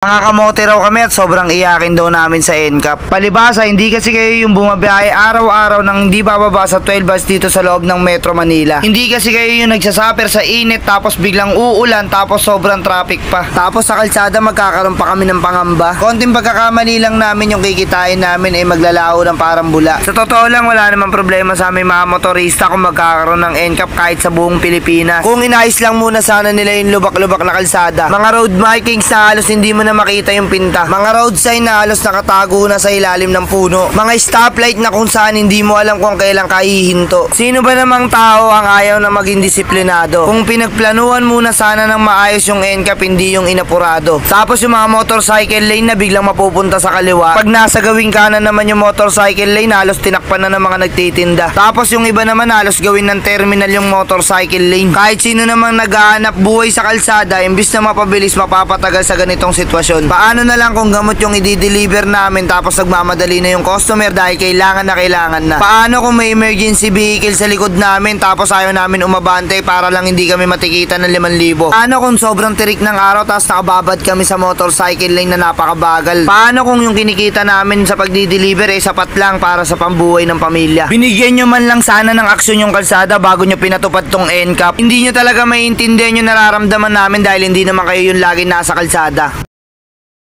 Mga kamote raw kami at sobrang iyakin daw namin sa NCAP. Palibasa, hindi kasi kayo yung bumabiyahe araw-araw nang hindi bababa sa 12 bus dito sa loob ng Metro Manila. Hindi kasi kayo yung nagsasaper sa init tapos biglang uulan tapos sobrang traffic pa. Tapos sa kalsada magkakaroon pa kami ng pangamba. Konting pagkakamali lang namin yung kikitain namin ay maglalao ng parang bula. Sa totoo lang wala namang problema sa aming mga motorista kung magkakaroon ng NCAP kahit sa buong Pilipinas. Kung inayos lang muna sana nila yung lubak-lubak na kalsada. Mga road markings na halos hindi mo na makita yung pinta. Mga road sign na halos nakatago na sa ilalim ng puno. Mga stoplight na kung saan hindi mo alam kung kailan kahihinto. Sino ba namang tao ang ayaw na maging disiplinado? Kung pinagplanuhan muna sana ng maayos yung NCAP, hindi yung inapurado. Tapos yung mga motorcycle lane na biglang mapupunta sa kaliwa. Pag nasa gawing kanan naman yung motorcycle lane, halos tinakpan na ng mga nagtitinda. Tapos yung iba naman halos gawin ng terminal yung motorcycle lane. Kahit sino namang naghahanap buhay sa kalsada, imbis na mapabilis, mapapatagal sa ganitong sitwasyon. Paano na lang kung gamot yung i-deliver namin tapos nagmamadali na yung customer dahil kailangan na. Paano kung may emergency vehicle sa likod namin tapos ayaw namin umabante para lang hindi kami matikitan ng 5,000? Paano kung sobrang tirik ng araw tapos nakababad kami sa motorcycle lane na napakabagal? Paano kung yung kinikita namin sa pagdi-deliver ay sapat lang para sa pambuhay ng pamilya? Binigyan nyo man lang sana ng aksyon yung kalsada bago nyo pinatupad tong NCAP. Hindi nyo talaga maiintindihan yung nararamdaman namin dahil hindi naman kayo yung lagi nasa kalsada.